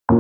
So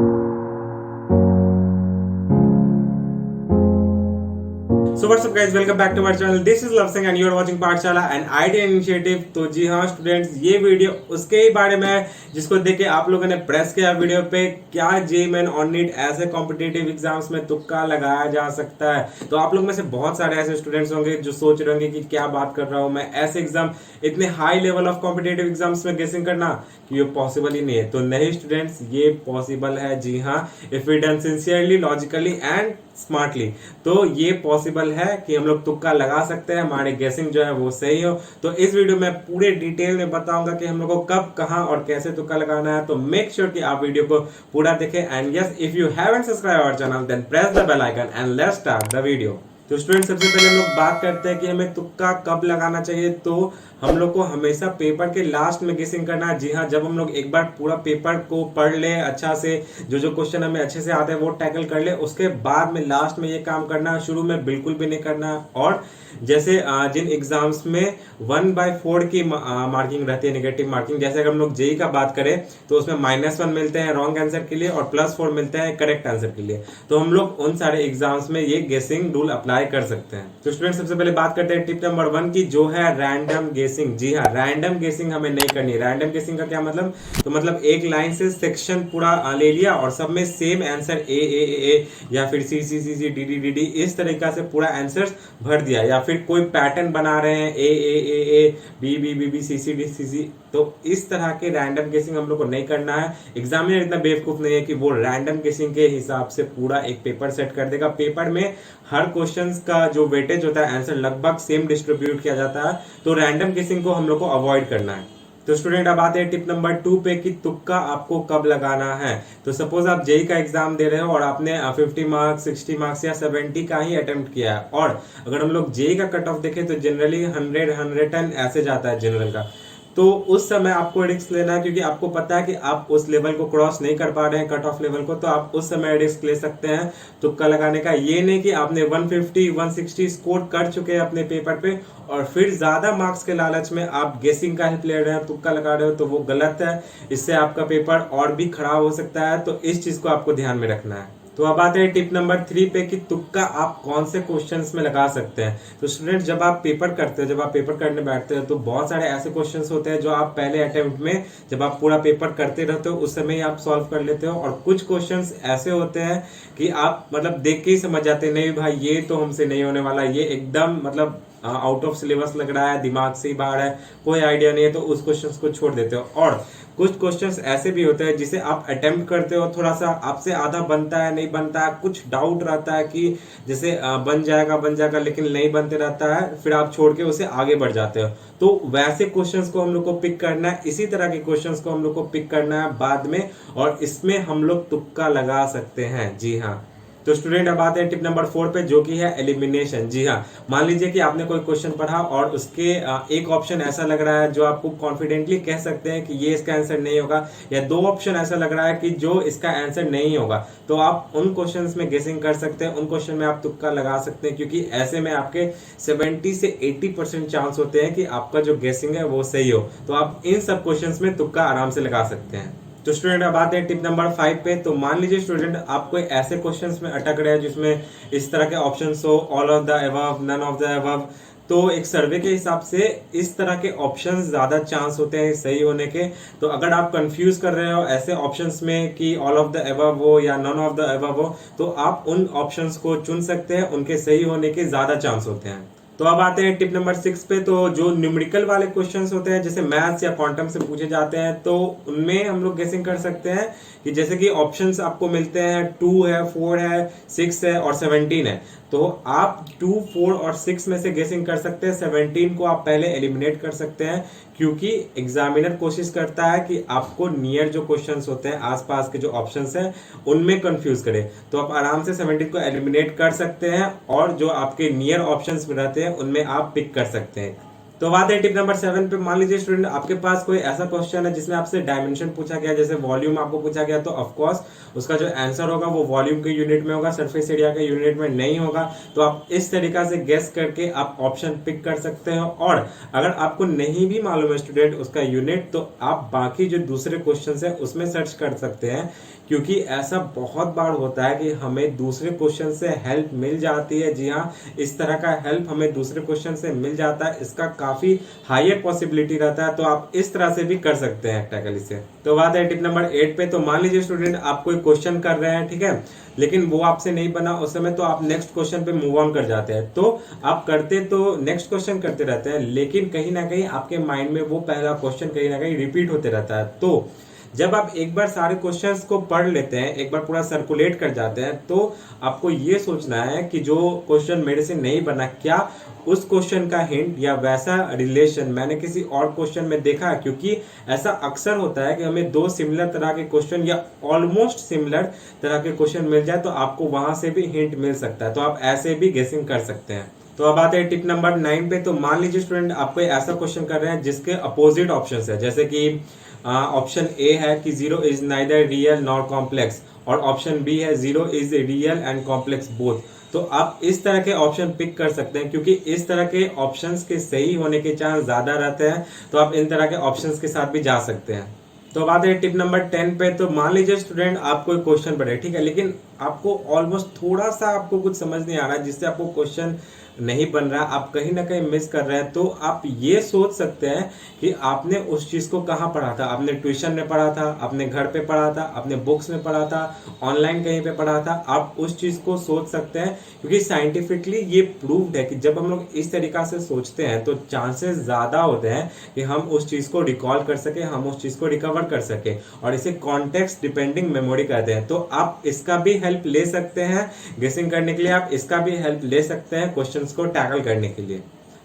what's up guys, welcome back to my channel. This is Love Singh and you are watching पाठशाला and idea initiative. तो जी हाँ students, ये video उसके ही बारे में है जिसको देख के आप लोगों ने प्रेस किया वीडियो पे, क्या जेईई मेन और नीट ऐसे कॉम्पिटिटिव एग्जाम्स में तुक्का लगाया जा सकता है। तो आप लोग में से बहुत सारे ऐसे स्टूडेंट्स होंगे जो सोच रहे होंगे कि क्या बात कर रहा हूँ मैं, ऐसे एग्जाम इतने high level of competitive exams में गेसिंग करना कि ये पॉसिबल ही नहीं है। तो नहीं स्टूडेंट्स, ये पॉसिबल है। जी हाँ, if we done sincerely, logically and smartly, तो ये पॉसिबल है कि हम लोग तुक्का लगा सकते हैं, हमारे गेसिंग जो है वो सही हो। तो इस वीडियो में पूरे डिटेल में बताऊंगा कि हम लोग को कब, कहां और कैसे तुक्का लगाना है। तो मेक श्योर कि आप वीडियो को पूरा देखें and yes, if you haven't subscribe our channel then press the bell icon and let's start the video. तो स्टूडेंट, सबसे पहले हम लोग बात करते हैं कि हमें तुक्का कब लगाना चाहिए। तो हम लोग को हमेशा पेपर के लास्ट में गेसिंग करना है। जी हाँ, जब हम लोग एक बार पूरा पेपर को पढ़ ले अच्छा से, जो क्वेश्चन हमें अच्छे से आते हैं वो टैकल कर ले, उसके बाद में लास्ट में ये काम करना है, शुरू में बिल्कुल भी नहीं करना है। और जैसे जिन एग्जाम्स में 1/4 की मार्किंग रहती है, नेगेटिव मार्किंग, जैसे अगर हम लोग जेईई का बात करें तो उसमें -1 मिलते हैं रॉन्ग आंसर के लिए और +4 मिलते हैं करेक्ट आंसर के लिए। तो हम लोग उन सारे एग्जाम्स में ये गेसिंग रूल अप्लाई कर सकते हैं। तो स्टूडेंट, सबसे पहले बात करते हैं टिप नंबर 1 की, जो है रैंडम गेसिंग। जी हाँ, रैंडम गेसिंग हमें नहीं करनी है। रैंडम गेसिंग का क्या मतलब? तो मतलब एक लाइन से सेक्शन पूरा ले लिया और सब में सेम आंसर ए या फिर C C C C D D D D, इस तरीका से पूरा आंसर भर दिया, या फिर कोई पैटर्न बना रहे हैं A B B B B C C D C C. तो इस तरह के रैंडम गेसिंग हम लोग को नहीं करना है। एग्जामिनर इतना बेवकूफ नहीं है कि वो रैंडम गेसिंग के हिसाब से पूरा एक पेपर सेट कर देगा। पेपर में हर क्वेश्चन का जो वेटेज होता है, आंसर लगभग सेम डिस्ट्रीब्यूट किया जाता है। तो रैंडम गेसिंग को हम लोग को अवॉइड करना है। तो स्टूडेंट, अब आते हैं टिप नंबर 2 पे कि तुक्का आपको कब लगाना है। तो सपोज आप जेईई का एग्जाम दे रहे हो और आपने 50 मार्क्स, 60 मार्क्स या 70 का ही अटेम्प्ट किया है, और अगर हम लोग जेईई का कट ऑफ देखें तो जनरली 100, 110 ऐसे जाता है जनरल का। तो उस समय आपको रिस्क लेना है, क्योंकि आपको पता है कि आप उस लेवल को क्रॉस नहीं कर पा रहे हैं, कट ऑफ लेवल को। तो आप उस समय रिस्क ले सकते हैं तुक्का लगाने का। ये नहीं कि आपने 150, 160 स्कोर कर चुके हैं अपने पेपर पे और फिर ज्यादा मार्क्स के लालच में आप गेसिंग का हेल्प ले रहे हैं, तुक्का लगा रहे हो, तो वो गलत है। इससे आपका पेपर और भी खराब हो सकता है। तो इस चीज को आपको ध्यान में रखना है। तो अब आते हैं टिप नंबर 3 पे कि तुक्का आप कौन से क्वेश्चंस में लगा सकते हैं। तो स्टूडेंट, जब आप पेपर करते हो, जब आप पेपर करने बैठते हो, तो बहुत सारे ऐसे क्वेश्चंस होते हैं जो आप पहले अटेम्प्ट में, जब आप पूरा पेपर करते रहते हो उस समय ही आप सॉल्व कर लेते हो। और कुछ क्वेश्चंस ऐसे होते हैं कि आप मतलब देख के ही समझ जाते हैं, नहीं भाई ये तो हमसे नहीं होने वाला, ये एकदम मतलब आउट ऑफ सिलेबस लग रहा है, दिमाग से ही बाहर है, कोई आइडिया नहीं है, तो उस क्वेश्चंस को छोड़ देते हो। और कुछ क्वेश्चंस ऐसे भी होते हैं जिसे आप अटेम्प्ट करते हो, थोड़ा सा आपसे आधा बनता है, नहीं बनता है, कुछ डाउट रहता है कि जैसे बन जाएगा, लेकिन नहीं बनते रहता है, फिर आप छोड़ के उसे आगे बढ़ जाते हो। तो वैसे क्वेश्चंस को हम लोग को पिक करना है, इसी तरह के क्वेश्चंस को हम लोग को पिक करना है बाद में, और इसमें हम लोग तुक्का लगा सकते हैं। जी हाँ। तो स्टूडेंट, अब आते हैं टिप नंबर 4 पे, जो कि है एलिमिनेशन। जी हाँ, मान लीजिए कि आपने कोई क्वेश्चन पढ़ा और उसके एक ऑप्शन ऐसा लग रहा है जो आपको कॉन्फिडेंटली कह सकते हैं कि ये इसका आंसर नहीं होगा, या 2 ऑप्शन ऐसा लग रहा है कि जो इसका आंसर नहीं होगा। तो आप उन क्वेश्चंस में गेसिंग कर सकते हैं, उन क्वेश्चन में आप तुक्का लगा सकते हैं, क्योंकि ऐसे में आपके 70 से 80% चांस होते हैं कि आपका जो गेसिंग है वो सही हो। तो आप इन सब क्वेश्चंस में तुक्का आराम से लगा सकते हैं। तो स्टूडेंट, अब आते हैं टिप नंबर 5 पे। तो मान लीजिए स्टूडेंट, आप कोई ऐसे क्वेश्चंस में अटक रहे हैं जिसमें इस तरह के ऑप्शंस हो, all of the above, none of the above. तो एक सर्वे के हिसाब से इस तरह के ऑप्शंस ज्यादा चांस होते हैं सही होने के। तो अगर आप कंफ्यूज कर रहे हो ऐसे ऑप्शंस में कि ऑल ऑफ द अबव हो या नन ऑफ द अबव हो, तो आप उन ऑप्शंस को चुन सकते हैं, उनके सही होने के ज्यादा चांस होते हैं। तो अब आते हैं टिप नंबर 6 पे। तो जो न्यूमेरिकल वाले क्वेश्चंस होते हैं, जैसे मैथ्स या क्वांटम से पूछे जाते हैं, तो उनमें हम लोग गेसिंग कर सकते हैं कि जैसे कि ऑप्शंस आपको मिलते हैं 2 है, 4 है, 6 है और 17 है। तो आप 2, 4 और 6 में से गेसिंग कर सकते हैं। 17 को आप पहले एलिमिनेट कर सकते हैं, क्योंकि एग्जामिनर कोशिश करता है कि आपको नियर जो क्वेश्चंस होते हैं, आसपास के जो ऑप्शंस हैं, उनमें कंफ्यूज करे। तो आप आराम से 17 को एलिमिनेट कर सकते हैं और जो आपके नियर ऑप्शंस में रहते हैं उनमें आप पिक कर सकते हैं। तो बात है टिप नंबर 7 पे। मान लीजिए स्टूडेंट आपके पास कोई ऐसा क्वेश्चन है जिसमें आपसे डायमेंशन पूछा गया, जैसे वॉल्यूम आपको पूछा गया, तो ऑफ कोर्स उसका जो आंसर होगा वो वॉल्यूम के यूनिट में होगा, सरफेस एरिया के यूनिट में नहीं होगा। तो आप इस तरीका से गेस करके आप ऑप्शन पिक कर सकते हो। और अगर आपको नहीं भी मालूम है स्टूडेंट उसका यूनिट, तो आप बाकी जो दूसरे क्वेश्चन है उसमें सर्च कर सकते हैं, क्योंकि ऐसा बहुत बार होता है कि हमें दूसरे क्वेश्चन से हेल्प मिल जाती है। जी हाँ, इस तरह का हेल्प हमें दूसरे क्वेश्चन से मिल जाता है, इसका काफी हायर पॉसिबिलिटी रहता है। तो आप इस तरह से भी कर सकते हैं टैकल इसे। तो बात है टिप नंबर 8 पे। तो मान लीजिए स्टूडेंट आप कोई क्वेश्चन कर रहे हैं, ठीक है, लेकिन वो आपसे नहीं बना उस समय, तो आप नेक्स्ट क्वेश्चन पे मूव ऑन कर जाते हैं। तो आप करते तो नेक्स्ट क्वेश्चन करते रहते हैं, लेकिन कहीं ना कहीं आपके माइंड में वो पहला क्वेश्चन कहीं ना कहीं रिपीट होते रहता है। तो जब आप एक बार सारे क्वेश्चंस को पढ़ लेते हैं, एक बार पूरा सर्कुलेट कर जाते हैं, तो आपको ये सोचना है कि जो क्वेश्चन मेरे से नहीं बना, क्या उस क्वेश्चन का हिंट या वैसा रिलेशन मैंने किसी और क्वेश्चन में देखा। क्योंकि ऐसा अक्सर होता है कि हमें दो सिमिलर तरह के क्वेश्चन या ऑलमोस्ट सिमिलर तरह के क्वेश्चन मिल जाए, तो आपको वहां से भी हिंट मिल सकता है। तो आप ऐसे भी गेसिंग कर सकते हैं। तो अब आते हैं टिप नंबर 9 पे। तो मान लीजिए स्टूडेंट आप कोई ऐसा क्वेश्चन कर रहे हैं जिसके अपोजिट ऑप्शन है, जैसे कि ऑप्शन ए है कि zero is neither real nor complex, और ऑप्शन बी है zero is real and complex both. तो आप इस तरह के ऑप्शन पिक कर सकते हैं, क्योंकि इस तरह के ऑप्शंस के सही होने के चांस ज्यादा रहते हैं। तो आप इन तरह के ऑप्शंस के साथ भी जा सकते हैं। तो बात है टिप नंबर 10 पे। तो मान लीजिए स्टूडेंट आप कोई क्वेश्चन पढ़े, ठीक है, लेकिन आपको ऑलमोस्ट थोड़ा सा आपको कुछ समझ नहीं आ रहा है, जिससे आपको क्वेश्चन नहीं बन रहा, आप कहीं ना कहीं मिस कर रहे हैं। तो आप ये सोच सकते हैं कि आपने उस चीज को कहाँ पढ़ा था। आपने ट्यूशन में पढ़ा था, अपने घर पे पढ़ा था, अपने बुक्स में पढ़ा था, ऑनलाइन कहीं पे पढ़ा था। आप उस चीज को सोच सकते हैं, क्योंकि साइंटिफिकली ये प्रूव्ड है कि जब हम लोग इस तरीका से सोचते हैं तो चांसेस ज्यादा होते हैं कि हम उस चीज को रिकॉल कर सके, हम उस चीज को रिकवर कर सके। और इसे कॉन्टेक्स्ट डिपेंडिंग मेमोरी कहते हैं। तो आप इसका भी हेल्प ले सकते हैं गेसिंग करने के लिए, आप इसका भी हेल्प ले सकते हैं क्वेश्चन को टैकल करने के लिए।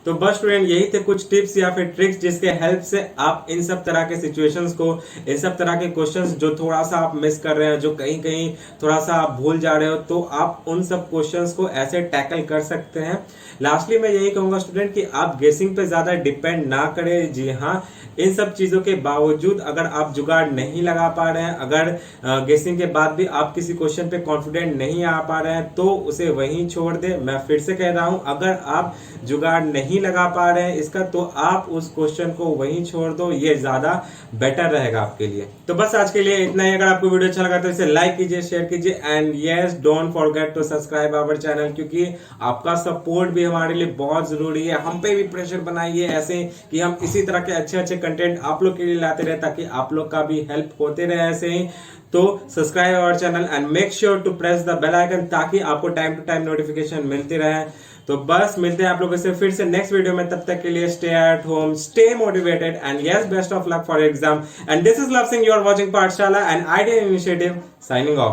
तो बस स्टूडेंट यही थे कुछ टिप्स या फिर ट्रिक्स जिसके हेल्प से आप इन सब तरह के सिचुएशंस को, इन सब तरह के क्वेश्चंस जो थोड़ा सा आप मिस कर रहे हैं, जो कहीं कहीं थोड़ा सा आप भूल जा रहे हो, तो आप उन सब क्वेश्चंस को ऐसे टैकल कर सकते हैं। लास्टली मैं यही कहूंगा स्टूडेंट कि आप गेसिंग पे ज्यादा डिपेंड ना करें। जी हाँ, इन सब चीजों के बावजूद अगर आप जुगाड़ नहीं लगा पा रहे हैं, अगर गेसिंग के बाद भी आप किसी क्वेश्चन पे कॉन्फिडेंट नहीं आ पा रहे हैं, तो उसे वहीं छोड़ दे। मैं फिर से कह रहा हूं, अगर आप जुगाड़ नहीं लगा पा रहे हैं इसका, तो आप उस क्वेश्चन को वहीं छोड़ दो, ये ज्यादा बेटर रहेगा आपके लिए। तो बस आज के लिए इतना ही। अगर आपको वीडियो अच्छा लगा तो इसे लाइक कीजिए, शेयर कीजिए, and yes, don't forget to subscribe our channel, क्योंकि आपका सपोर्ट भी हमारे लिए बहुत जरूरी है। हम पे भी प्रेशर बनाइए ऐसे कि हम इसी तरह के अच्छे अच्छे कंटेंट आप लोग के लिए लाते रहे, ताकि आप लोग का भी हेल्प होते रहे ऐसे ही। तो subscribe our channel and make sure to press the bell icon, ताकि आपको टाइम टू टाइम नोटिफिकेशन मिलती रहे। तो बस मिलते हैं आप लोगों से फिर से नेक्स्ट वीडियो में। तब तक के लिए stay at home, stay motivated, and yes, best of luck for exam. And this is Luv Singh, you are watching Pathshala and idea initiative, signing of.